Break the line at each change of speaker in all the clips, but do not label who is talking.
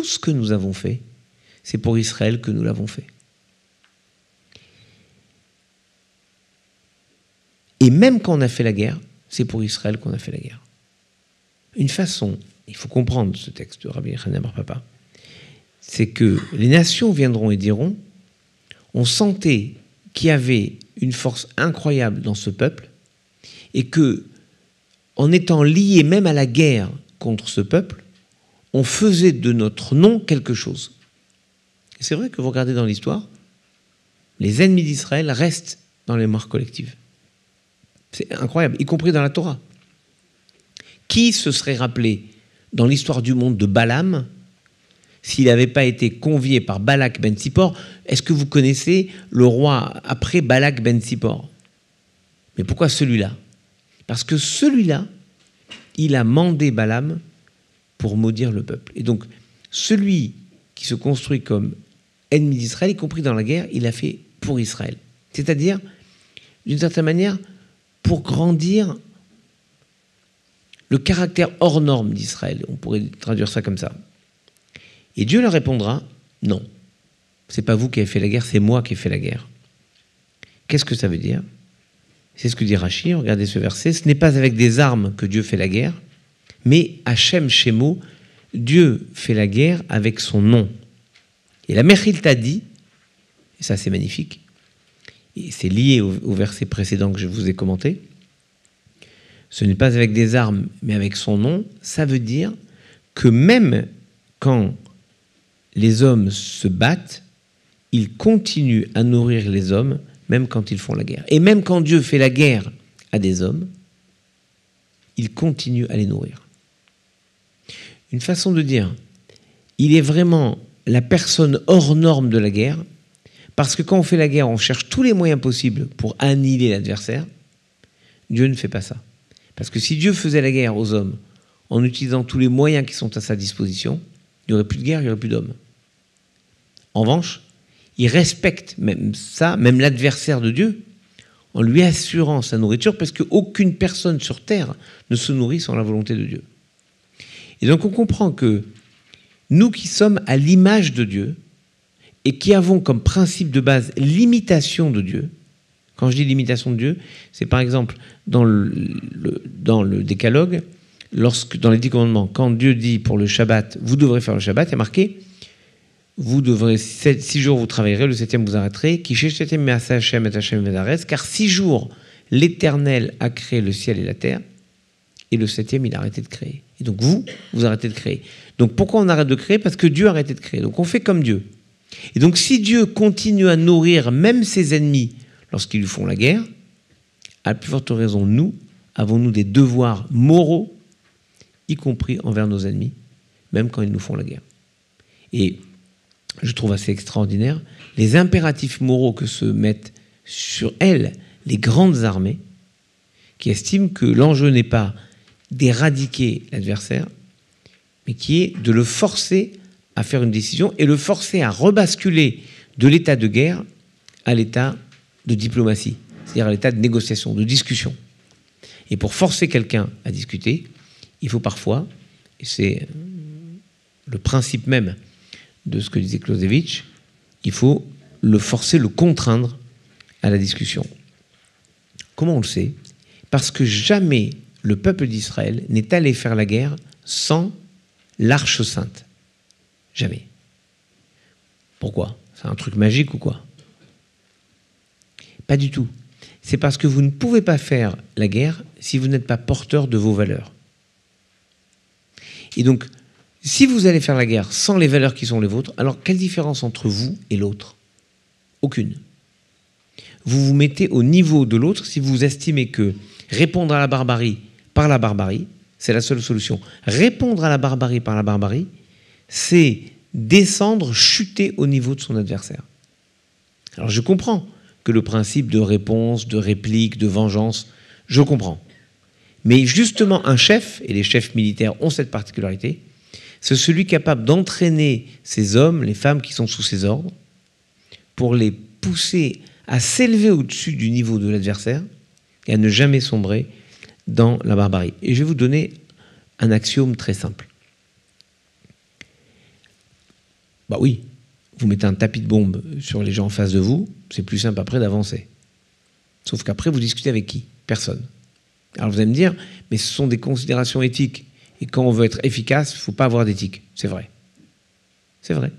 tout ce que nous avons fait, c'est pour Israël que nous l'avons fait. Et même quand on a fait la guerre, c'est pour Israël qu'on a fait la guerre. Une façon, il faut comprendre ce texte de Rabbi Yochanan bar Papa, c'est que les nations viendront et diront, on sentait qu'il y avait une force incroyable dans ce peuple et que, en étant liés même à la guerre contre ce peuple, on faisait de notre nom quelque chose. Et c'est vrai que vous regardez dans l'histoire, les ennemis d'Israël restent dans les mémoires collectives. C'est incroyable, y compris dans la Torah. Qui se serait rappelé dans l'histoire du monde de Balaam s'il n'avait pas été convié par Balak ben Tsippor? Est-ce que vous connaissez le roi après Balak ben Tsippor? Mais pourquoi celui-là? Parce que celui-là, il a mandé Balaam pour maudire le peuple. Et donc, celui qui se construit comme ennemi d'Israël, y compris dans la guerre, il a fait pour Israël. C'est-à-dire, d'une certaine manière, pour grandir le caractère hors norme d'Israël. On pourrait traduire ça comme ça. Et Dieu leur répondra, non, c'est pas vous qui avez fait la guerre, c'est moi qui ai fait la guerre. Qu'est-ce que ça veut dire? C'est ce que dit Rashi, regardez ce verset, ce n'est pas avec des armes que Dieu fait la guerre, mais Hachem Shemo, Dieu fait la guerre avec son nom. Et la Mechilta dit, et ça c'est magnifique, et c'est lié au verset précédent que je vous ai commenté, ce n'est pas avec des armes, mais avec son nom, ça veut dire que même quand les hommes se battent, ils continuent à nourrir les hommes, même quand ils font la guerre. Et même quand Dieu fait la guerre à des hommes, il continue à les nourrir. Une façon de dire, il est vraiment la personne hors norme de la guerre, parce que quand on fait la guerre, on cherche tous les moyens possibles pour annihiler l'adversaire. Dieu ne fait pas ça. Parce que si Dieu faisait la guerre aux hommes en utilisant tous les moyens qui sont à sa disposition, il n'y aurait plus de guerre, il n'y aurait plus d'hommes. En revanche, il respecte même ça, même l'adversaire de Dieu, en lui assurant sa nourriture, parce qu'aucune personne sur terre ne se nourrit sans la volonté de Dieu. Et donc on comprend que nous qui sommes à l'image de Dieu, et qui avons comme principe de base l'imitation de Dieu, quand je dis l'imitation de Dieu, c'est par exemple dans le décalogue, dans les 10 commandements, quand Dieu dit pour le Shabbat, vous devrez faire le Shabbat, il y a marqué, vous devrez, 6 jours vous travaillerez, le 7e vous arrêterez, car 6 jours l'Éternel a créé le ciel et la terre, et le 7e il a arrêté de créer. Et donc vous arrêtez de créer. Donc pourquoi on arrête de créer? Parce que Dieu a arrêté de créer. Donc on fait comme Dieu. Et donc si Dieu continue à nourrir même ses ennemis lorsqu'ils lui font la guerre, à plus forte raison, nous, avons-nous des devoirs moraux, y compris envers nos ennemis, même quand ils nous font la guerre. Et je trouve assez extraordinaire les impératifs moraux que se mettent sur elles les grandes armées, qui estiment que l'enjeu n'est pas d'éradiquer l'adversaire, mais qui est de le forcer à faire une décision et le forcer à rebasculer de l'état de guerre à l'état de diplomatie, c'est-à-dire à l'état de négociation, de discussion. Et pour forcer quelqu'un à discuter, il faut parfois, et c'est le principe même de ce que disait Clausewitz, il faut le forcer, le contraindre à la discussion. Comment on le sait? Parce que jamais le peuple d'Israël n'est allé faire la guerre sans l'Arche Sainte. Jamais. Pourquoi? C'est un truc magique ou quoi? Pas du tout. C'est parce que vous ne pouvez pas faire la guerre si vous n'êtes pas porteur de vos valeurs. Et donc, si vous allez faire la guerre sans les valeurs qui sont les vôtres, alors quelle différence entre vous et l'autre? Aucune. Vous vous mettez au niveau de l'autre si vous estimez que répondre à la barbarie par la barbarie, c'est la seule solution. Répondre à la barbarie par la barbarie, c'est descendre, chuter au niveau de son adversaire. Alors je comprends que le principe de réponse, de réplique, de vengeance, je comprends. Mais justement, un chef, et les chefs militaires ont cette particularité, c'est celui capable d'entraîner ces hommes, les femmes qui sont sous ses ordres, pour les pousser à s'élever au-dessus du niveau de l'adversaire et à ne jamais sombrer dans la barbarie. Et je vais vous donner un axiome très simple. Bah oui, vous mettez un tapis de bombe sur les gens en face de vous, c'est plus simple après d'avancer. Sauf qu'après, vous discutez avec qui? Personne. Alors vous allez me dire, mais ce sont des considérations éthiques. Et quand on veut être efficace, il ne faut pas avoir d'éthique. C'est vrai. C'est vrai.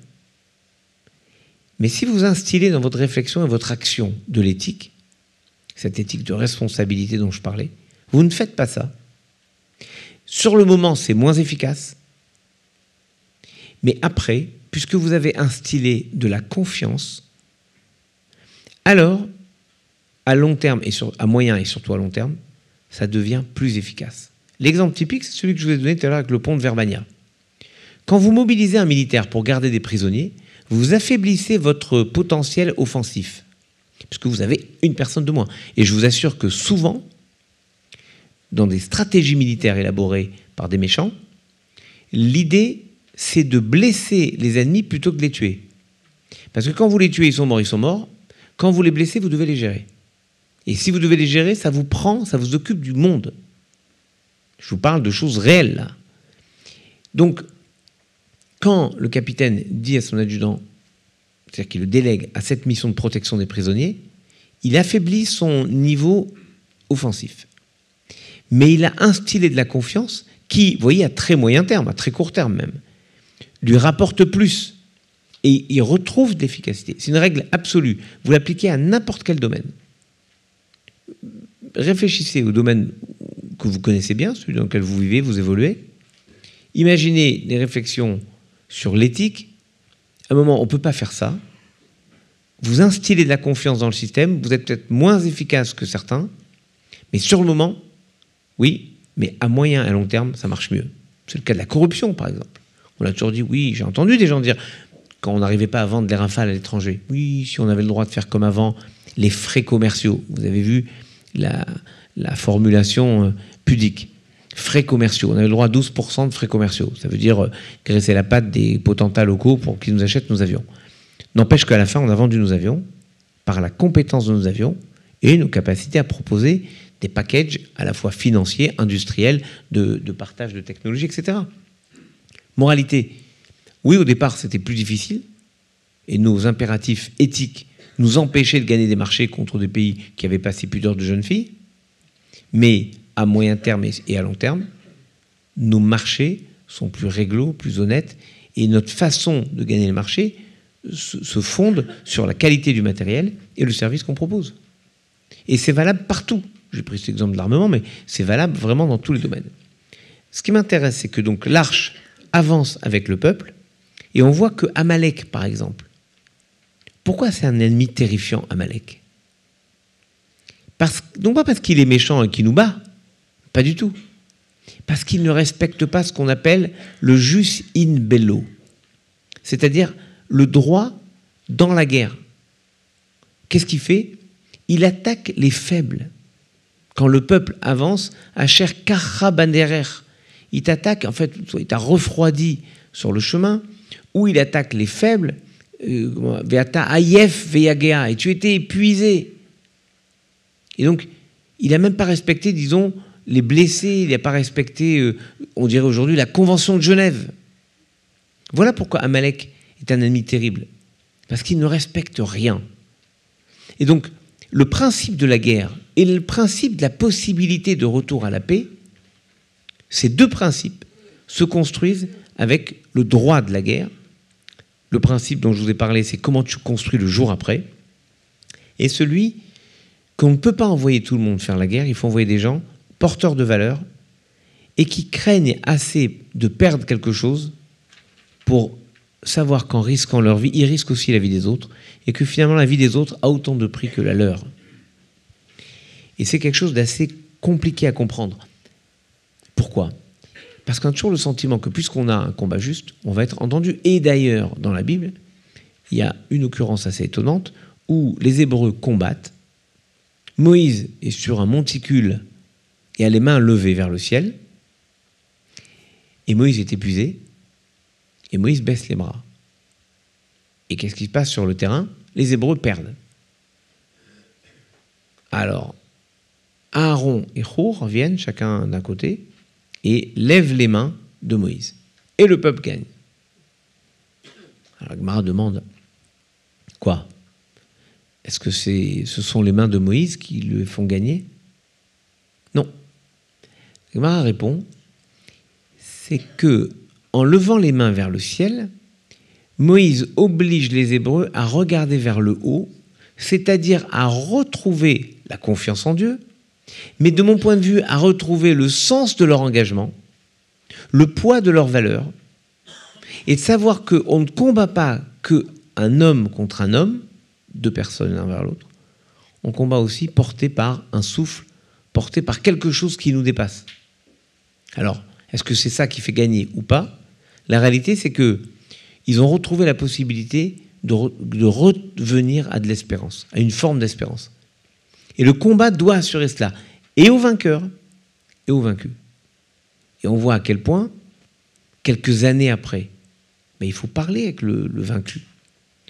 Mais si vous instillez dans votre réflexion et votre action de l'éthique, cette éthique de responsabilité dont je parlais, vous ne faites pas ça. Sur le moment, c'est moins efficace. Mais après, puisque vous avez instillé de la confiance, alors, à long terme, à moyen et surtout à long terme, ça devient plus efficace. L'exemple typique, c'est celui que je vous ai donné tout à l'heure avec le pont de Verbania. Quand vous mobilisez un militaire pour garder des prisonniers, vous affaiblissez votre potentiel offensif, puisque vous avez une personne de moins. Et je vous assure que souvent, dans des stratégies militaires élaborées par des méchants, l'idée, c'est de blesser les ennemis plutôt que de les tuer. Parce que quand vous les tuez, ils sont morts, ils sont morts. Quand vous les blessez, vous devez les gérer. Et si vous devez les gérer, ça vous prend, ça vous occupe du monde. Je vous parle de choses réelles, là. Donc, quand le capitaine dit à son adjudant, c'est-à-dire qu'il le délègue à cette mission de protection des prisonniers, il affaiblit son niveau offensif. Mais il a instillé de la confiance qui, vous voyez, à très moyen terme, à très court terme même, lui rapporte plus. Et il retrouve de l'efficacité. C'est une règle absolue. Vous l'appliquez à n'importe quel domaine. Réfléchissez au domaine que vous connaissez bien, celui dans lequel vous vivez, vous évoluez. Imaginez des réflexions sur l'éthique. À un moment, on ne peut pas faire ça. Vous instillez de la confiance dans le système, vous êtes peut-être moins efficace que certains, mais sur le moment, oui, mais à moyen et à long terme, ça marche mieux. C'est le cas de la corruption, par exemple. On a toujours dit, oui, j'ai entendu des gens dire, quand on n'arrivait pas à vendre des Rafales à l'étranger, oui, si on avait le droit de faire comme avant, les frais commerciaux. Vous avez vu la formulation pudique. Frais commerciaux. On avait le droit à 12% de frais commerciaux. Ça veut dire graisser la patte des potentats locaux pour qu'ils nous achètent nos avions. N'empêche qu'à la fin, on a vendu nos avions par la compétence de nos avions et nos capacités à proposer des packages à la fois financiers, industriels, de partage de technologies, etc. Moralité, oui, au départ, c'était plus difficile et nos impératifs éthiques nous empêchaient de gagner des marchés contre des pays qui avaient passé plus d'heures de jeunes filles, mais à moyen terme et à long terme, nos marchés sont plus réglo, plus honnêtes, et notre façon de gagner le marché se fonde sur la qualité du matériel et le service qu'on propose. Et c'est valable partout. J'ai pris cet exemple de l'armement, mais c'est valable vraiment dans tous les domaines. Ce qui m'intéresse, c'est que donc l'arche avance avec le peuple, et on voit que Amalek, par exemple, pourquoi c'est un ennemi terrifiant, Amalek? Non pas parce qu'il est méchant et qu'il nous bat, pas du tout. Parce qu'il ne respecte pas ce qu'on appelle le jus in bello, c'est-à-dire le droit dans la guerre. Qu'est-ce qu'il fait? Il attaque les faibles. Quand le peuple avance, Asher Karra Banderer, il t'attaque, en fait, il t'a refroidi sur le chemin, où il attaque les faibles, Veata Ayef Veyagea, et tu étais épuisé. Et donc, il n'a même pas respecté, disons, les blessés, il n'a pas respecté, on dirait aujourd'hui, la Convention de Genève. Voilà pourquoi Amalek est un ennemi terrible. Parce qu'il ne respecte rien. Et donc, le principe de la guerre et le principe de la possibilité de retour à la paix, ces deux principes se construisent avec le droit de la guerre. Le principe dont je vous ai parlé, c'est comment tu construis le jour après. Et celui qu'on ne peut pas envoyer tout le monde faire la guerre, il faut envoyer des gens porteurs de valeurs et qui craignent assez de perdre quelque chose pour savoir qu'en risquant leur vie, ils risquent aussi la vie des autres et que finalement la vie des autres a autant de prix que la leur. Et c'est quelque chose d'assez compliqué à comprendre. Pourquoi ? Parce qu'on a toujours le sentiment que puisqu'on a un combat juste, on va être entendu. Et d'ailleurs, dans la Bible, il y a une occurrence assez étonnante où les Hébreux combattent. Moïse est sur un monticule et a les mains levées vers le ciel. Et Moïse est épuisé. Et Moïse baisse les bras. Et qu'est-ce qui se passe sur le terrain? Les Hébreux perdent. Alors, Aaron et Hur viennent chacun d'un côté et lèvent les mains de Moïse. Et le peuple gagne. Alors la Gemara demande, quoi? Est-ce que ce sont les mains de Moïse qui le font gagner? Non. La Gemara répond, c'est que en levant les mains vers le ciel, Moïse oblige les Hébreux à regarder vers le haut, c'est-à-dire à retrouver la confiance en Dieu, mais de mon point de vue, à retrouver le sens de leur engagement, le poids de leur valeur, et de savoir qu'on ne combat pas qu'un homme contre un homme, deux personnes l'un vers l'autre, on combat aussi porté par un souffle, porté par quelque chose qui nous dépasse. Alors, est-ce que c'est ça qui fait gagner ou pas? La réalité, c'est qu'ils ont retrouvé la possibilité de revenir à de l'espérance, à une forme d'espérance. Et le combat doit assurer cela, et aux vainqueurs, et aux vaincus. Et on voit à quel point, quelques années après, mais il faut parler avec le vaincu.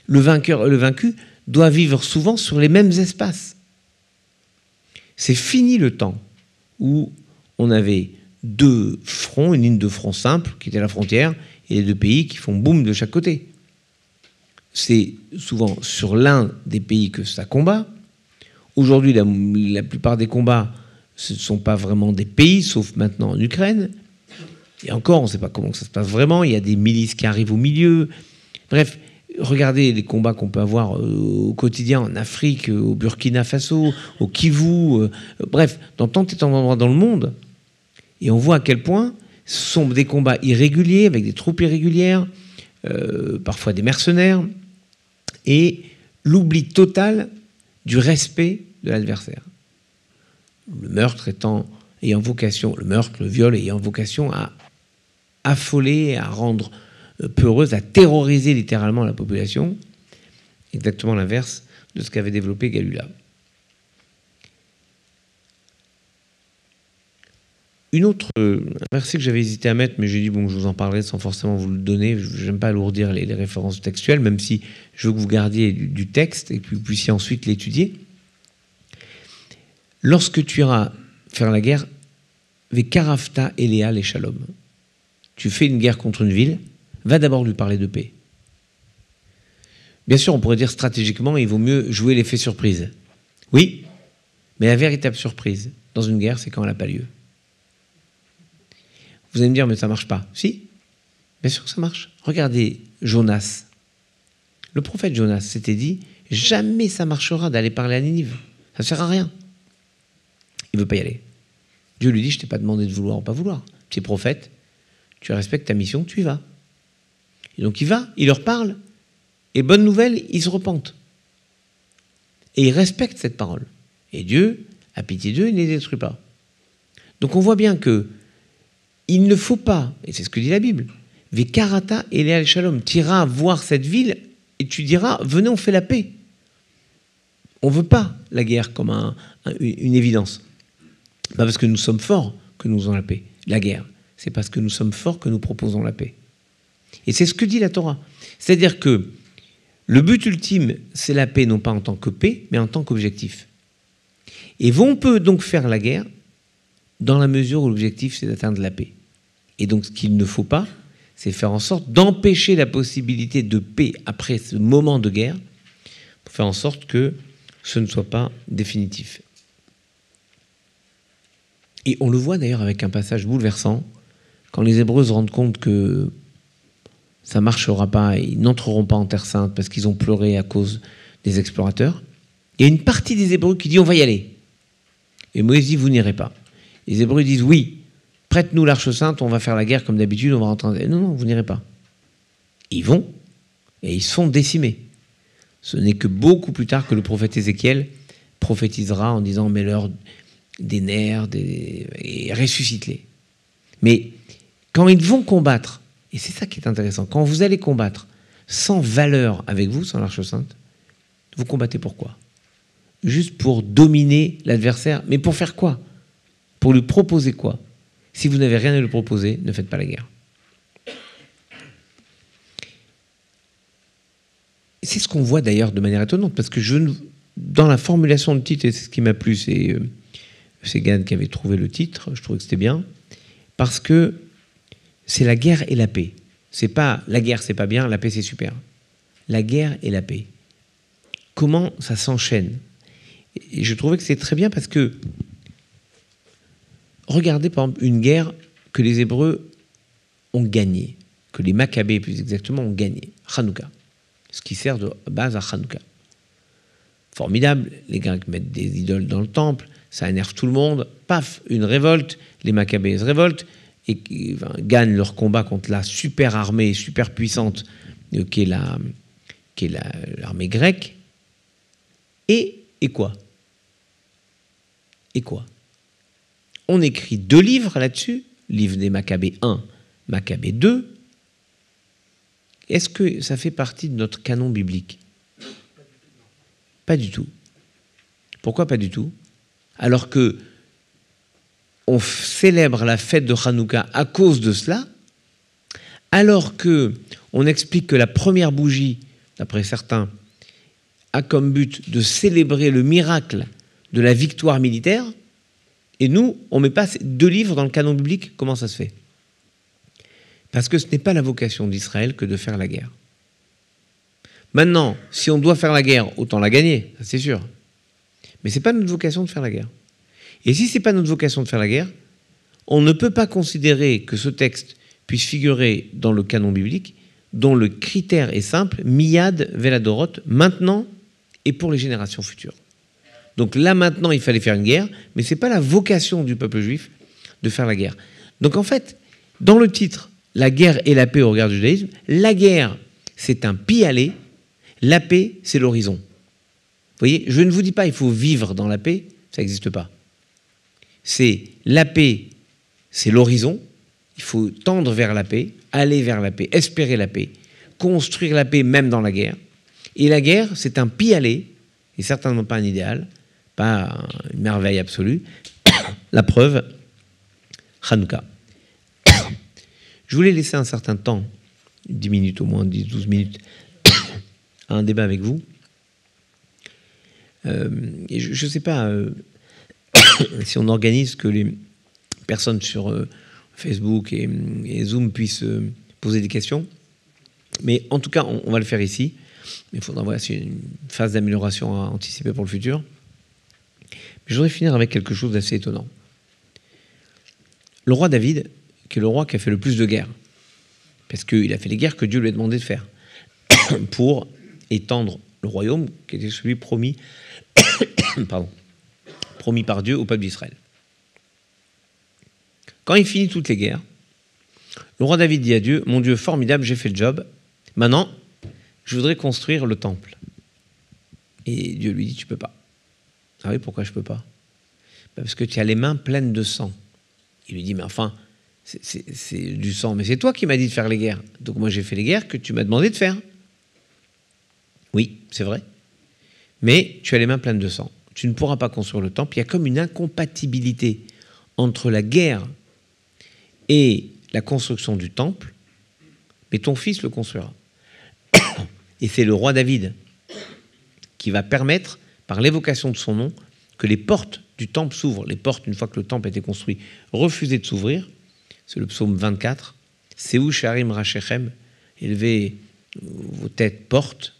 Le vainqueur et le vaincu doivent vivre souvent sur les mêmes espaces. C'est fini le temps où on avait deux fronts, une ligne de front simple, qui était la frontière, et les deux pays qui font boum de chaque côté. C'est souvent sur l'un des pays que ça combat. Aujourd'hui, la plupart des combats, ce ne sont pas vraiment des pays, sauf maintenant en Ukraine. Et encore, on ne sait pas comment ça se passe vraiment. Il y a des milices qui arrivent au milieu. Bref, regardez les combats qu'on peut avoir au quotidien en Afrique, au Burkina Faso, au Kivu, bref, dans tant et tant d'endroits dans le monde. Et on voit à quel point ce sont des combats irréguliers, avec des troupes irrégulières, parfois des mercenaires, et l'oubli total du respect de l'adversaire. Le meurtre ayant vocation, le meurtre, le viol ayant vocation à affoler, à rendre peureuse, à terroriser littéralement la population, exactement l'inverse de ce qu'avait développé Galula. Un verset que j'avais hésité à mettre, mais j'ai dit, bon, je vous en parlerai sans forcément vous le donner, je n'aime pas alourdir les références textuelles, même si je veux que vous gardiez du texte et que vous puissiez ensuite l'étudier. Lorsque tu iras faire la guerre, Vekarafta Elea les Shalom. Tu fais une guerre contre une ville, va d'abord lui parler de paix. Bien sûr, on pourrait dire stratégiquement, il vaut mieux jouer l'effet surprise. Oui, mais la véritable surprise dans une guerre, c'est quand elle n'a pas lieu. Vous allez me dire, mais ça ne marche pas. Si, bien sûr que ça marche. Regardez Jonas. Le prophète Jonas s'était dit, jamais ça marchera d'aller parler à Ninive. Ça ne sert à rien. Il ne veut pas y aller. Dieu lui dit, je ne t'ai pas demandé de vouloir ou pas vouloir. Tu es prophète, tu respectes ta mission, tu y vas. Et donc il va, il leur parle, et bonne nouvelle, ils se repentent. Et ils respectent cette parole. Et Dieu a pitié d'eux, il ne les détruit pas. Donc on voit bien que il ne faut pas, et c'est ce que dit la Bible, Vekarata Elea le Shalom, tu iras voir cette ville et tu diras, venez, on fait la paix. On ne veut pas la guerre comme une évidence. Pas parce que nous sommes forts que nous avons la paix. La guerre, c'est parce que nous sommes forts que nous proposons la paix. Et c'est ce que dit la Torah. C'est-à-dire que le but ultime, c'est la paix, non pas en tant que paix, mais en tant qu'objectif. Et on peut donc faire la guerre dans la mesure où l'objectif, c'est d'atteindre la paix. Et donc, ce qu'il ne faut pas, c'est faire en sorte d'empêcher la possibilité de paix après ce moment de guerre, pour faire en sorte que ce ne soit pas définitif. Et on le voit d'ailleurs avec un passage bouleversant, quand les Hébreux se rendent compte que ça ne marchera pas, ils n'entreront pas en Terre Sainte parce qu'ils ont pleuré à cause des explorateurs. Il y a une partie des Hébreux qui dit, on va y aller. Et Moïse dit, vous n'irez pas. Les Hébreux disent, oui, prête-nous l'Arche Sainte, on va faire la guerre comme d'habitude, on va rentrer. Non, vous n'irez pas. Ils vont, et ils se font décimer. Ce n'est que beaucoup plus tard que le prophète Ézéchiel prophétisera en disant, mets-leur des nerfs et ressuscite-les. Mais quand ils vont combattre, et c'est ça qui est intéressant, quand vous allez combattre sans valeur avec vous, sans l'Arche Sainte, vous combattez pourquoi? Juste pour dominer l'adversaire. Mais pour faire quoi? Pour lui proposer quoi? Si vous n'avez rien à lui proposer, ne faites pas la guerre. C'est ce qu'on voit d'ailleurs de manière étonnante, parce que dans la formulation de titre, et c'est ce qui m'a plu, c'est Gad qui avait trouvé le titre, je trouvais que c'était bien, parce que c'est la guerre et la paix. C'est pas la guerre, c'est pas bien, la paix, c'est super. la guerre et la paix. Comment ça s'enchaîne? Et je trouvais que c'est très bien parce que, regardez par exemple une guerre que les Hébreux ont gagnée, que les Maccabées plus exactement ont gagnée, Hanouka, ce qui sert de base à Hanouka. Formidable, les Grecs mettent des idoles dans le temple, ça énerve tout le monde, paf, une révolte, les Maccabées se révoltent et gagnent leur combat contre la super armée, super puissante qui est l'armée grecque. Et quoi? Et quoi? On écrit 2 livres là-dessus, livre des Maccabées 1, Maccabées 2. Est-ce que ça fait partie de notre canon biblique? Pas du tout. Pourquoi pas du tout? Alors que on célèbre la fête de Hanouka à cause de cela, alors que on explique que la première bougie, d'après certains, a comme but de célébrer le miracle de la victoire militaire, et nous, on ne met pas ces 2 livres dans le canon biblique. Comment ça se fait? Parce que ce n'est pas la vocation d'Israël que de faire la guerre. Maintenant, si on doit faire la guerre, autant la gagner, c'est sûr. Mais ce n'est pas notre vocation de faire la guerre. Et si ce n'est pas notre vocation de faire la guerre, on ne peut pas considérer que ce texte puisse figurer dans le canon biblique, dont le critère est simple, miyad veladorot, maintenant et pour les générations futures. Donc là, maintenant, il fallait faire une guerre, mais ce n'est pas la vocation du peuple juif de faire la guerre. Donc en fait, dans le titre, la guerre et la paix au regard du judaïsme, la guerre, c'est un pis-aller, la paix, c'est l'horizon. Vous voyez, je ne vous dis pas il faut vivre dans la paix, ça n'existe pas. C'est la paix, c'est l'horizon, il faut tendre vers la paix, aller vers la paix, espérer la paix, construire la paix même dans la guerre. Et la guerre, c'est un pis-aller, et certainement pas un idéal, pas une merveille absolue. La preuve, Hanouka. Je voulais laisser un certain temps, 10 minutes au moins, 10-12 minutes, à un débat avec vous. Et je ne sais pas si on organise que les personnes sur Facebook et Zoom puissent poser des questions. Mais en tout cas, on va le faire ici. Il faudra voir si une phase d'amélioration à anticiper pour le futur. Mais je voudrais finir avec quelque chose d'assez étonnant. Le roi David, qui est le roi qui a fait le plus de guerres, parce qu'il a fait les guerres que Dieu lui a demandé de faire, pour étendre le royaume qui était celui promis, promis par Dieu au peuple d'Israël. Quand il finit toutes les guerres, le roi David dit à Dieu, « Mon Dieu, formidable, j'ai fait le job. Maintenant, je voudrais construire le temple. » Et Dieu lui dit, « Tu ne peux pas. » Ah oui, pourquoi je ne peux pas? Parce que tu as les mains pleines de sang. Il lui dit, « Mais enfin, c'est du sang. Mais c'est toi qui m'as dit de faire les guerres. Donc moi, j'ai fait les guerres que tu m'as demandé de faire. » Oui, c'est vrai. Mais tu as les mains pleines de sang. Tu ne pourras pas construire le temple. Il y a comme une incompatibilité entre la guerre et la construction du temple, mais ton fils le construira. Et c'est le roi David qui va permettre, par l'évocation de son nom, que les portes du temple s'ouvrent. Les portes, une fois que le temple a été construit, refusaient de s'ouvrir. C'est le psaume 24. Seou sharim rachechem, élevez vos têtes portes.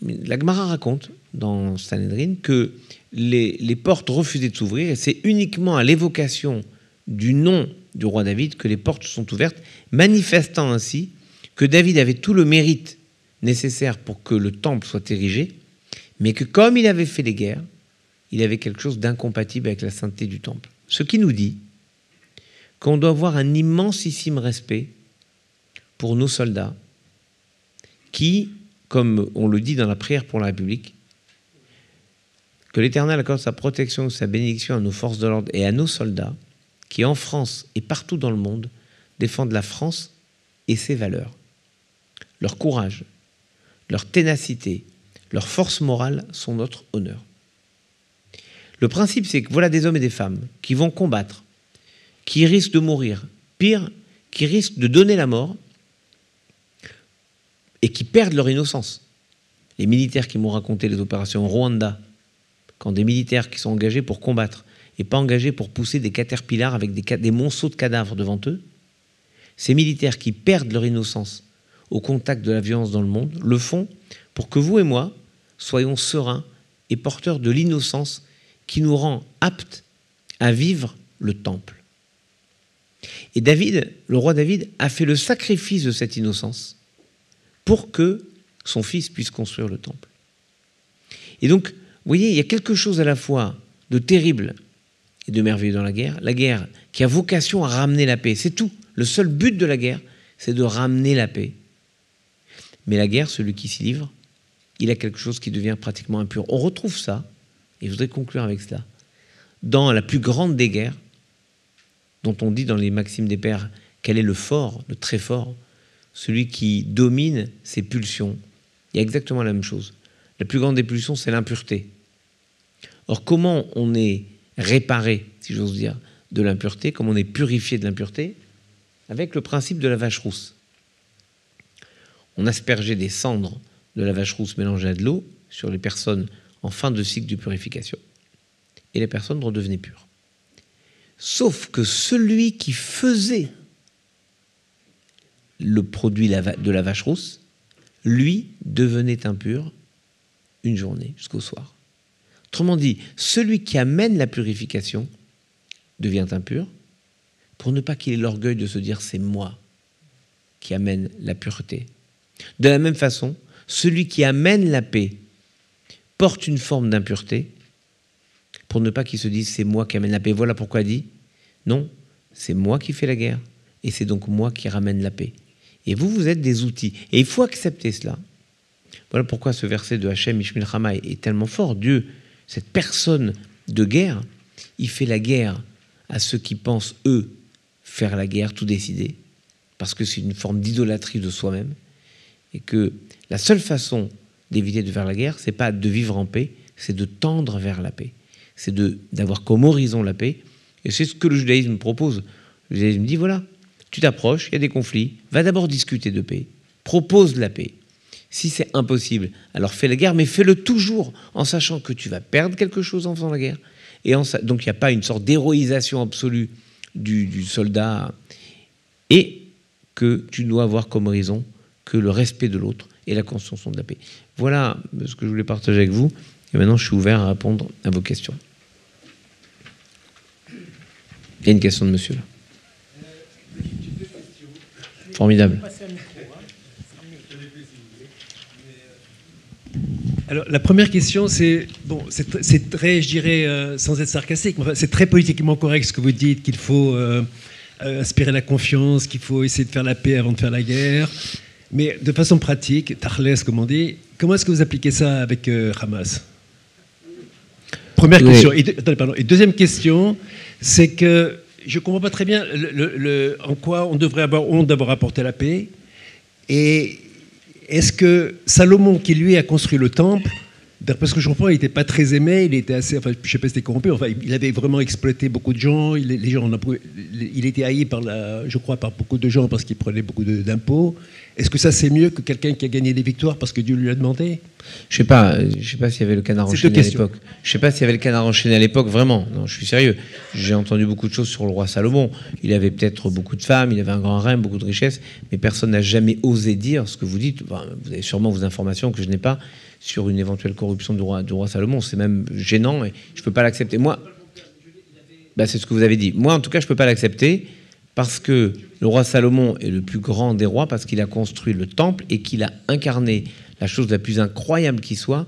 La Gemara raconte dans Sanhedrin que les portes refusaient de s'ouvrir et c'est uniquement à l'évocation du nom du roi David que les portes sont ouvertes, manifestant ainsi que David avait tout le mérite nécessaire pour que le temple soit érigé, mais que comme il avait fait les guerres, il avait quelque chose d'incompatible avec la sainteté du temple. Ce qui nous dit qu'on doit avoir un immensissime respect pour nos soldats qui, comme on le dit dans la prière pour la République, que l'Éternel accorde sa protection, sa bénédiction à nos forces de l'ordre et à nos soldats qui, en France et partout dans le monde, défendent la France et ses valeurs. Leur courage, leur ténacité, leur force morale sont notre honneur. Le principe, c'est que voilà des hommes et des femmes qui vont combattre, qui risquent de mourir, pire, qui risquent de donner la mort et qui perdent leur innocence. Les militaires qui m'ont raconté les opérations au Rwanda, quand des militaires qui sont engagés pour combattre et pas engagés pour pousser des caterpillars avec des monceaux de cadavres devant eux, ces militaires qui perdent leur innocence au contact de la violence dans le monde, le font pour que vous et moi soyons sereins et porteurs de l'innocence qui nous rend aptes à vivre le temple. Et David, le roi David, a fait le sacrifice de cette innocence pour que son fils puisse construire le temple. Et donc, vous voyez, il y a quelque chose à la fois de terrible et de merveilleux dans la guerre qui a vocation à ramener la paix. C'est tout. Le seul but de la guerre, c'est de ramener la paix. Mais la guerre, celui qui s'y livre, il a quelque chose qui devient pratiquement impur. On retrouve ça, et je voudrais conclure avec cela, dans la plus grande des guerres, dont on dit dans les Maximes des Pères quel est le fort, le très fort, celui qui domine ses pulsions. Il y a exactement la même chose. La plus grande des pulsions, c'est l'impureté. Or, comment on est réparé, si j'ose dire, de l'impureté, comment on est purifié de l'impureté? Avec le principe de la vache rousse. On aspergeait des cendres de la vache rousse mélangées à de l'eau sur les personnes en fin de cycle de purification. Et les personnes redevenaient pures. Sauf que celui qui faisait le produit de la vache rousse, lui devenait impur une journée jusqu'au soir. Autrement dit, celui qui amène la purification devient impur pour ne pas qu'il ait l'orgueil de se dire « c'est moi qui amène la pureté ». De la même façon, celui qui amène la paix porte une forme d'impureté pour ne pas qu'il se dise « c'est moi qui amène la paix ». Voilà pourquoi il dit « non, c'est moi qui fais la guerre et c'est donc moi qui ramène la paix ». Et vous, vous êtes des outils. Et il faut accepter cela. Voilà pourquoi ce verset de Hachem Ishmil Chamaï est tellement fort. Dieu, cette personne de guerre, il fait la guerre à ceux qui pensent, eux, faire la guerre, tout décider, parce que c'est une forme d'idolâtrie de soi-même, et que la seule façon d'éviter de faire la guerre, c'est pas de vivre en paix, c'est de tendre vers la paix. C'est d'avoir comme horizon la paix. Et c'est ce que le judaïsme propose. Le judaïsme dit, voilà, tu t'approches, il y a des conflits, va d'abord discuter de paix, propose la paix. Si c'est impossible, alors fais la guerre, mais fais-le toujours en sachant que tu vas perdre quelque chose en faisant la guerre. Et donc il n'y a pas une sorte d'héroïsation absolue du soldat, et que tu dois avoir comme horizon que le respect de l'autre et la construction de la paix. Voilà ce que je voulais partager avec vous, et maintenant je suis ouvert à répondre à vos questions. Il y a une question de monsieur là. Formidable.
Alors, la première question, c'est très, je dirais, sans être sarcastique, mais enfin, c'est très politiquement correct ce que vous dites, qu'il faut inspirer la confiance, qu'il faut essayer de faire la paix avant de faire la guerre. Mais de façon pratique, tachles, comme on dit, comment est-ce que vous appliquez ça avec Hamas? Première question. Et deuxième question, c'est que je ne comprends pas très bien en quoi on devrait avoir honte d'avoir apporté la paix. Et est-ce que Salomon, qui lui a construit le temple, d'après ce que je comprends, il n'était pas très aimé, il était assez, enfin, je ne sais pas si c'était corrompu, enfin, il avait vraiment exploité beaucoup de gens, les gens il était haï je crois, par beaucoup de gens parce qu'il prenait beaucoup d'impôts. Est-ce que ça c'est mieux que quelqu'un qui a gagné des victoires parce que Dieu lui a demandé?
Je sais pas s'il y avait le canard enchaîné à l'époque. Je sais pas s'il y avait le canard enchaîné à l'époque, vraiment. Non, je suis sérieux. J'ai entendu beaucoup de choses sur le roi Salomon. Il avait peut-être beaucoup de femmes, il avait un grand règne, beaucoup de richesses, mais personne n'a jamais osé dire ce que vous dites. Enfin, vous avez sûrement vos informations que je n'ai pas sur une éventuelle corruption du roi Salomon. C'est même gênant et je peux pas l'accepter. Moi, c'est ce que vous avez dit. Moi, en tout cas, je peux pas l'accepter parce que le roi Salomon est le plus grand des rois parce qu'il a construit le temple et qu'il a incarné la chose la plus incroyable qui soit,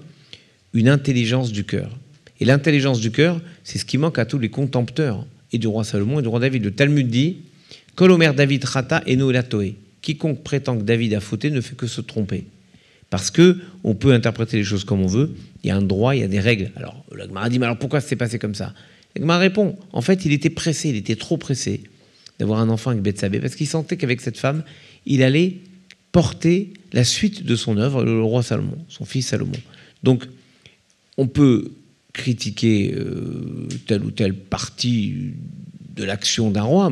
une intelligence du cœur. Et l'intelligence du cœur, c'est ce qui manque à tous les contempteurs, et du roi Salomon et du roi David. Le Talmud dit « Kol omer David rata eno elatoe » quiconque prétend que David a fauté ne fait que se tromper. Parce qu'on peut interpréter les choses comme on veut, il y a un droit, il y a des règles. Alors, la Gemara dit « Mais alors pourquoi ça s'est passé comme ça ?» La Gemara répond « En fait, il était pressé, il était trop pressé d'avoir un enfant avec Bethsabée, parce qu'il sentait qu'avec cette femme, il allait porter la suite de son œuvre, le roi Salomon, son fils Salomon. Donc, on peut critiquer telle ou telle partie de l'action d'un roi.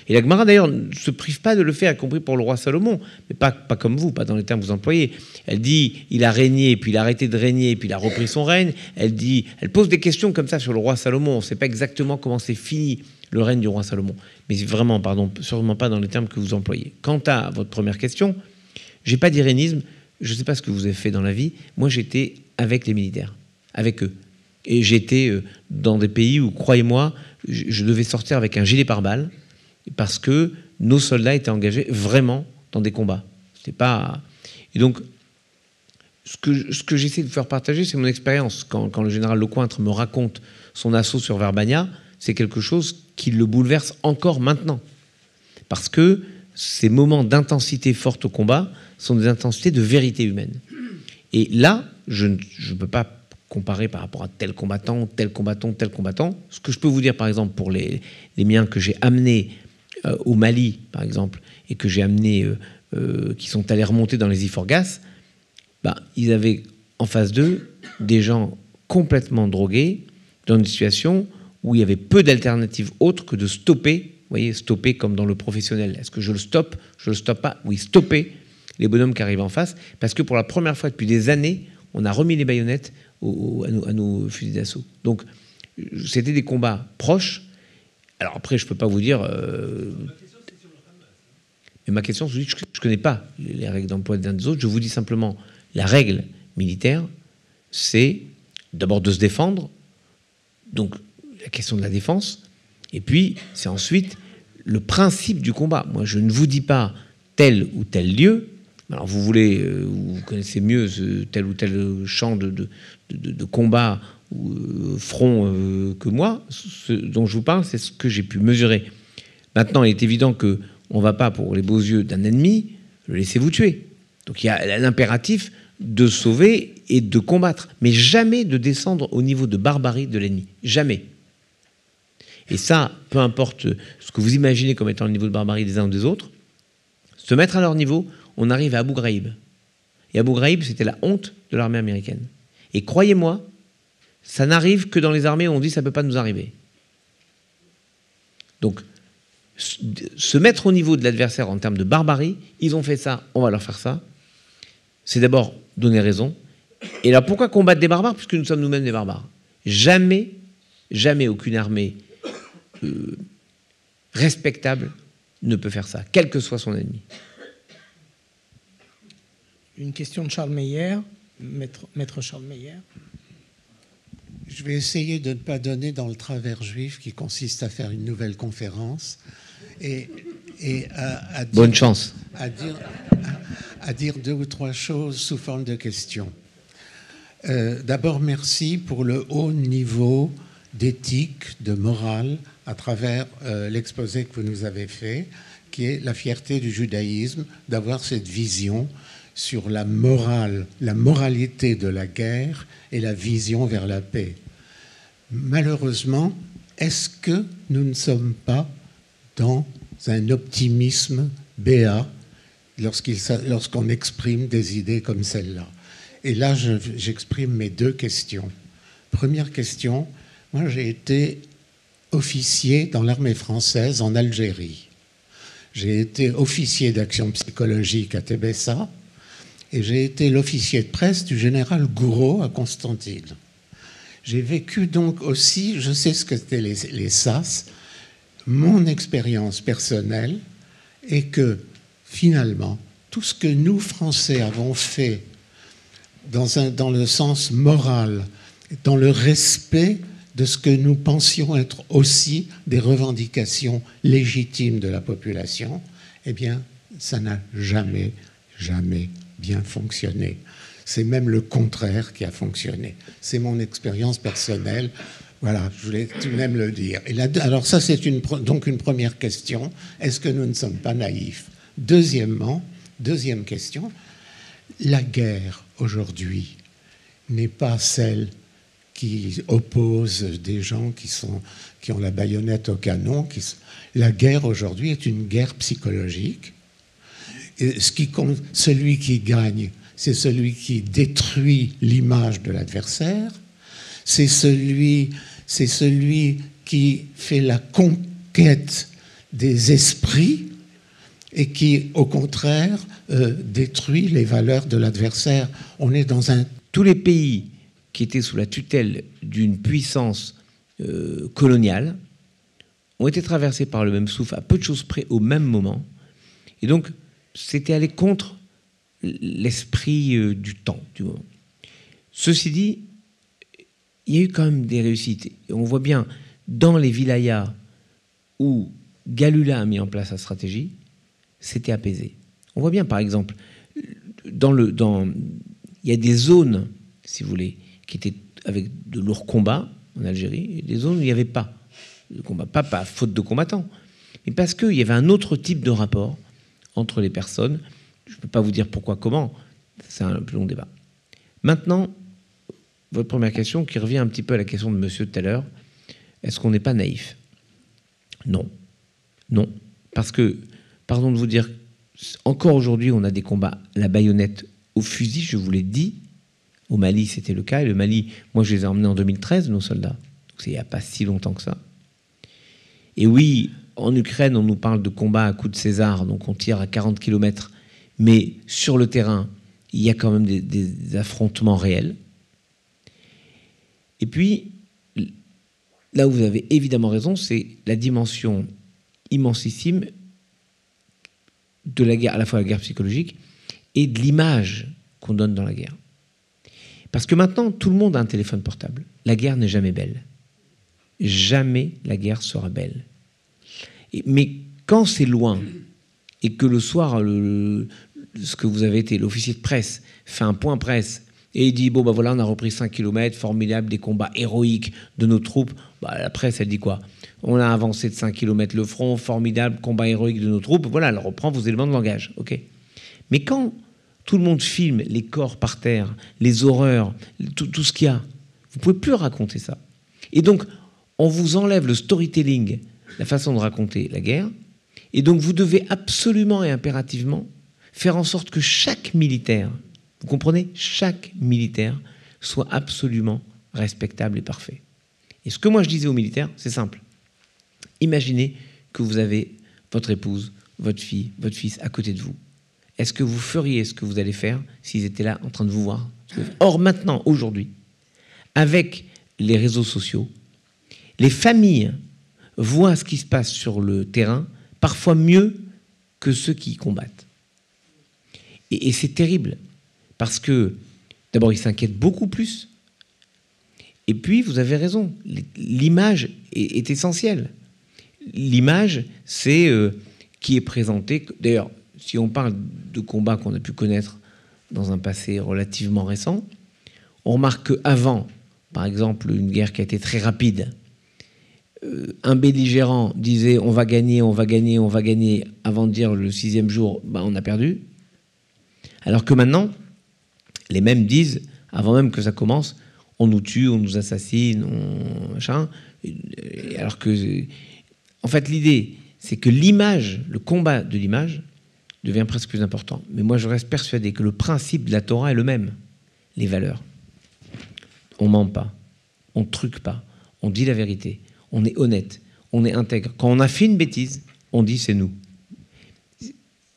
Et la Gemara, d'ailleurs, ne se prive pas de le faire, y compris pour le roi Salomon, mais pas comme vous, pas dans les termes que vous employez. Elle dit, il a régné, puis il a arrêté de régner, puis il a repris son règne. Elle pose des questions comme ça sur le roi Salomon. On ne sait pas exactement comment c'est fini le règne du roi Salomon. Mais vraiment, sûrement pas dans les termes que vous employez. Quant à votre première question, J'ai pas d'irénisme. Je ne sais pas ce que vous avez fait dans la vie. Moi, j'étais avec les militaires, avec eux. Et j'étais dans des pays où, croyez-moi, je devais sortir avec un gilet pare-balles parce que nos soldats étaient engagés vraiment dans des combats. C'était pas... Et donc, ce que j'essaie de faire partager, c'est mon expérience. Quand le général Lecointre me raconte son assaut sur Verbania, c'est quelque chose qui le bouleverse encore maintenant. Parce que ces moments d'intensité forte au combat sont des intensités de vérité humaine. Et là, je ne peux pas comparer par rapport à tel combattant, tel combattant, tel combattant. Ce que je peux vous dire, par exemple, pour les miens que j'ai amenés au Mali, par exemple, et que j'ai amenés, qui sont allés remonter dans les Iforgas, ils avaient en face d'eux des gens complètement drogués, dans une situation où il y avait peu d'alternatives autres que de stopper, vous voyez, stopper comme dans le professionnel. Est-ce que je le stoppe? Je le stoppe pas? Oui, stopper les bonhommes qui arrivent en face, parce que pour la première fois depuis des années, on a remis les baïonnettes à nos fusils d'assaut. Donc, c'était des combats proches. Alors après, je ne peux pas vous dire... mais ma question, c'est que je ne connais pas les règles d'emploi des uns des autres. Je vous dis simplement, la règle militaire, c'est d'abord de se défendre, donc la question de la défense, et puis c'est ensuite le principe du combat. Moi, je ne vous dis pas tel ou tel lieu. Alors vous connaissez mieux tel ou tel champ de combat ou front que moi. Ce dont je vous parle, c'est ce que j'ai pu mesurer. Maintenant, il est évident qu'on ne va pas, pour les beaux yeux d'un ennemi, le laisser vous tuer. Donc il y a l'impératif de sauver et de combattre, mais jamais de descendre au niveau de barbarie de l'ennemi. Jamais. Et ça, peu importe ce que vous imaginez comme étant le niveau de barbarie des uns ou des autres, se mettre à leur niveau, on arrive à Abu Ghraib. Et Abu Ghraib, c'était la honte de l'armée américaine. Et croyez-moi, ça n'arrive que dans les armées où on dit ça ne peut pas nous arriver. Donc, se mettre au niveau de l'adversaire en termes de barbarie, ils ont fait ça, on va leur faire ça. C'est d'abord donner raison. Et alors pourquoi combattre des barbares? Puisque nous sommes nous-mêmes des barbares. Jamais, jamais aucune armée respectable ne peut faire ça, quel que soit son ennemi.
Une question de Charles Meyer, maître Charles Meyer.
Je vais essayer de ne pas donner dans le travers juif qui consiste à faire une nouvelle conférence et à dire,
bonne chance.
À dire deux ou trois choses sous forme de questions. D'abord, merci pour le haut niveau d'éthique, de morale à travers l'exposé que vous nous avez fait, qui est la fierté du judaïsme d'avoir cette vision sur la morale, la moralité de la guerre et la vision vers la paix. Malheureusement, est-ce que nous ne sommes pas dans un optimisme béat lorsqu'on exprime des idées comme celle-là? Et là, j'exprime mes deux questions. Première question, moi j'ai été officier dans l'armée française en Algérie. J'ai été officier d'action psychologique à Tébessa et j'ai été l'officier de presse du général Gouraud à Constantine. J'ai vécu donc aussi, je sais ce que c'était les SAS, mon expérience personnelle est que finalement, tout ce que nous, Français, avons fait dans le sens moral, dans le respect de ce que nous pensions être aussi des revendications légitimes de la population, eh bien, ça n'a jamais, jamais bien fonctionné. C'est même le contraire qui a fonctionné. C'est mon expérience personnelle. Voilà, je voulais tout de même le dire. Et là, alors ça, c'est donc une première question. Est-ce que nous ne sommes pas naïfs? Deuxième question, la guerre aujourd'hui n'est pas celle qui oppose des gens qui ont la baïonnette au canon. La guerre aujourd'hui est une guerre psychologique. Et celui qui gagne, c'est celui qui détruit l'image de l'adversaire. C'est celui qui fait la conquête des esprits et qui, au contraire, détruit les valeurs de l'adversaire. On est dans un...
Tous les pays qui étaient sous la tutelle d'une puissance coloniale ont été traversés par le même souffle, à peu de choses près, au même moment. Et donc, c'était aller contre l'esprit du temps, du moment. Ceci dit, il y a eu quand même des réussites. Et on voit bien, dans les wilayas où Galula a mis en place sa stratégie, c'était apaisé. On voit bien, par exemple, il y a des zones, si vous voulez, qui étaient avec de lourds combats en Algérie, et des zones où il n'y avait pas de combat. Pas faute de combattants, mais parce qu'il y avait un autre type de rapport entre les personnes. Je ne peux pas vous dire pourquoi, comment, c'est un plus long débat. Maintenant, votre première question, qui revient un petit peu à la question de monsieur tout à l'heure, est-ce qu'on n'est pas naïf? Non. Non. Parce que, pardon de vous dire, encore aujourd'hui, on a des combats à la baïonnette, au fusil, je vous l'ai dit. Au Mali, c'était le cas. Et le Mali, moi, je les ai emmenés en 2013, nos soldats. Donc, c'est il n'y a pas si longtemps que ça. Et oui, en Ukraine, on nous parle de combats à coups de César, donc on tire à 40 km. Mais sur le terrain, il y a quand même des affrontements réels. Et puis, là où vous avez évidemment raison, c'est la dimension immensissime de la guerre, à la fois la guerre psychologique et de l'image qu'on donne dans la guerre. Parce que maintenant, tout le monde a un téléphone portable. La guerre n'est jamais belle. Jamais la guerre sera belle. Mais quand c'est loin, et que le soir, ce que vous avez été, l'officier de presse, fait un point presse, et il dit, bon, ben voilà, on a repris 5 km, formidable, des combats héroïques de nos troupes. Bah, la presse, elle dit quoi? On a avancé de 5 km le front, formidable, combat héroïque de nos troupes. Voilà, elle reprend vos éléments de langage. OK. Mais quand tout le monde filme les corps par terre, les horreurs, tout ce qu'il y a, vous ne pouvez plus raconter ça. Et donc, on vous enlève le storytelling, la façon de raconter la guerre, et donc vous devez absolument et impérativement faire en sorte que chaque militaire, vous comprenez, chaque militaire soit absolument respectable et parfait. Et ce que moi je disais aux militaires, c'est simple. Imaginez que vous avez votre épouse, votre fille, votre fils à côté de vous. Est-ce que vous feriez ce que vous allez faire s'ils étaient là en train de vous voir? Or maintenant, aujourd'hui, avec les réseaux sociaux, les familles voient ce qui se passe sur le terrain parfois mieux que ceux qui combattent. Et c'est terrible, parce que d'abord, ils s'inquiètent beaucoup plus. Et puis, vous avez raison, l'image est essentielle. L'image, c'est qui est présentée. D'ailleurs, si on parle de combats qu'on a pu connaître dans un passé relativement récent, on remarque qu'avant, par exemple, une guerre qui a été très rapide, un belligérant disait on va gagner, on va gagner, on va gagner, avant de dire le 6e jour, bah, on a perdu. Alors que maintenant, les mêmes disent, avant même que ça commence, on nous tue, on nous assassine, machin. Alors que, en fait, l'idée, c'est que l'image, le combat de l'image, devient presque plus important. Mais moi, je reste persuadé que le principe de la Torah est le même. Les valeurs. On ment pas, on truque pas, on dit la vérité, on est honnête, on est intègre. Quand on a fait une bêtise, on dit c'est nous.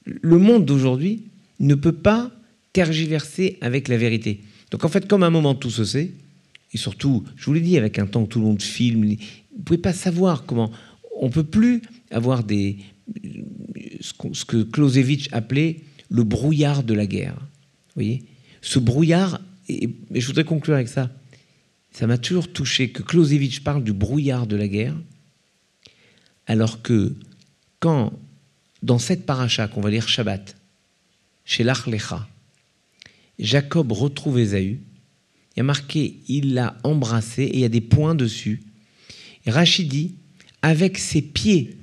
Le monde d'aujourd'hui ne peut pas tergiverser avec la vérité. Donc en fait, comme à un moment tout se sait, et surtout, je vous l'ai dit, avec un temps où tout le monde filme, vous ne pouvez pas savoir comment... On ne peut plus avoir ce que Clausewitz appelait le brouillard de la guerre. Vous voyez? Ce brouillard, et je voudrais conclure avec ça, ça m'a toujours touché que Clausewitz parle du brouillard de la guerre, alors que quand, dans cette paracha qu'on va lire Shabbat, chez l'Ach Lecha, Jacob retrouve Ésaü, il y a marqué, il l'a embrassé, et il y a des points dessus. Et Rachid dit, avec ses pieds,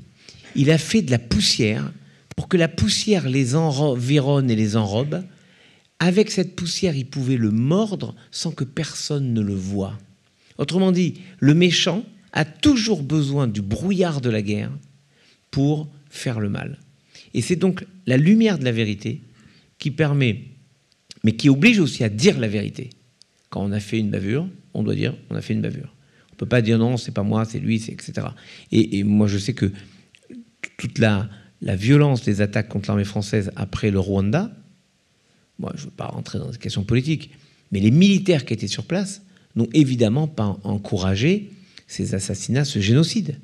il a fait de la poussière, pour que la poussière les environne et les enrobe. Avec cette poussière, il pouvait le mordre sans que personne ne le voie. Autrement dit, le méchant a toujours besoin du brouillard de la guerre pour faire le mal. Et c'est donc la lumière de la vérité qui permet, mais qui oblige aussi à dire la vérité. Quand on a fait une bavure, on doit dire on a fait une bavure. On ne peut pas dire non, c'est pas moi, c'est lui, c'est etc. Et moi, je sais que toute la violence des attaques contre l'armée française après le Rwanda, moi, je ne veux pas rentrer dans des questions politiques, mais les militaires qui étaient sur place n'ont évidemment pas encouragé ces assassinats, ce génocide.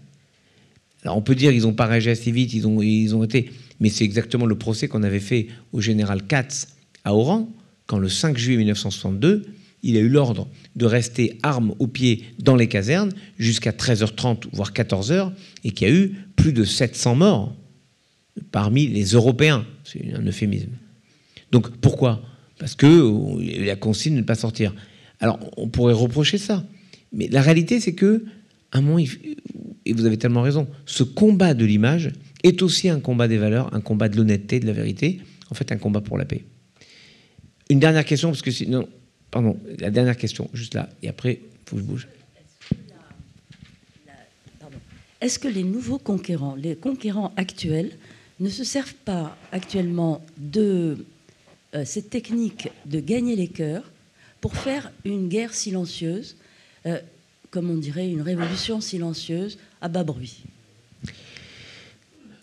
Alors on peut dire qu'ils n'ont pas réagi assez vite, ils ont été... Mais c'est exactement le procès qu'on avait fait au général Katz à Oran, quand le 5 juillet 1962, il a eu l'ordre de rester armes au pied dans les casernes jusqu'à 13h30, voire 14h, et qu'il y a eu plus de 700 morts parmi les Européens. C'est un euphémisme. Donc pourquoi? Parce que la consigne de ne pas sortir. Alors on pourrait reprocher ça. Mais la réalité, c'est que, à un moment, et vous avez tellement raison, ce combat de l'image est aussi un combat des valeurs, un combat de l'honnêteté, de la vérité, en fait un combat pour la paix. Une dernière question, parce que sinon... Pardon, la dernière question, juste là, et après, il faut que je bouge.
Est-ce que les nouveaux conquérants, les conquérants actuels, ne se servent pas actuellement de cette technique de gagner les cœurs pour faire une guerre silencieuse, comme on dirait une révolution silencieuse à bas bruit?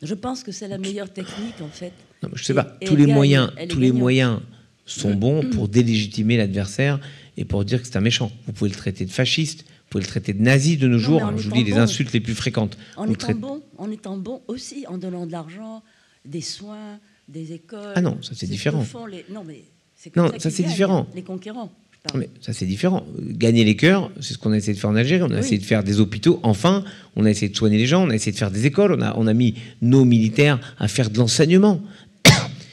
Je pense que c'est la meilleure technique, en fait.
Non, je ne sais pas, tous les moyens sont bons pour délégitimer l'adversaire et pour dire que c'est un méchant. Vous pouvez le traiter de fasciste, vous pouvez le traiter de nazi de nos jours. Je vous dis les insultes les plus fréquentes.
En étant bon aussi, en donnant de l'argent, des soins, des écoles.
Ah non, ça c'est différent.
Non, mais c'est
non, ça c'est différent.
Les conquérants.
Mais ça c'est différent. Gagner les cœurs, c'est ce qu'on a essayé de faire en Algérie. On a essayé de faire des hôpitaux. Enfin, on a essayé de soigner les gens. On a essayé de faire des écoles. On a mis nos militaires à faire de l'enseignement.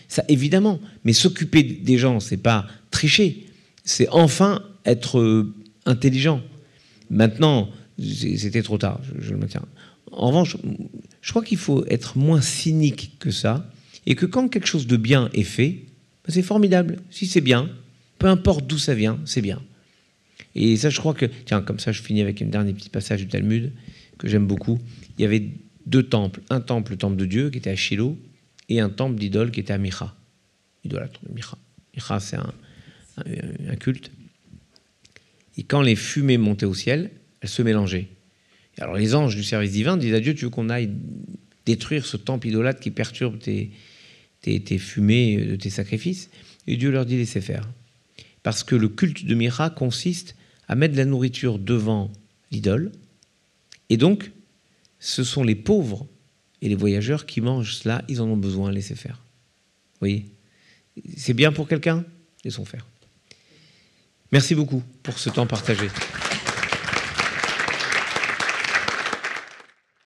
Ça, évidemment. Mais s'occuper des gens, c'est pas tricher. C'est enfin être intelligent. Maintenant, c'était trop tard, je le maintiens. En revanche, je crois qu'il faut être moins cynique que ça, et que quand quelque chose de bien est fait, ben c'est formidable. Si c'est bien, peu importe d'où ça vient, c'est bien. Et ça, je crois que... Tiens, comme ça, je finis avec un dernier petit passage du Talmud, que j'aime beaucoup. Il y avait deux temples. Un temple, le temple de Dieu, qui était à Shiloh, et un temple d'idole qui était à Micha. Idolâtre, Micha. Micha, c'est un culte. Et quand les fumées montaient au ciel, elles se mélangeaient. Et alors les anges du service divin disent à Dieu, tu veux qu'on aille détruire ce temple idolâtre qui perturbe tes fumées de tes sacrifices? Et Dieu leur dit, laissez faire. Parce que le culte de Micha consiste à mettre de la nourriture devant l'idole. Et donc, ce sont les pauvres et les voyageurs qui mangent cela, ils en ont besoin, laissez faire. Vous voyez? C'est bien pour quelqu'un? Laissons faire. Merci beaucoup pour ce temps partagé.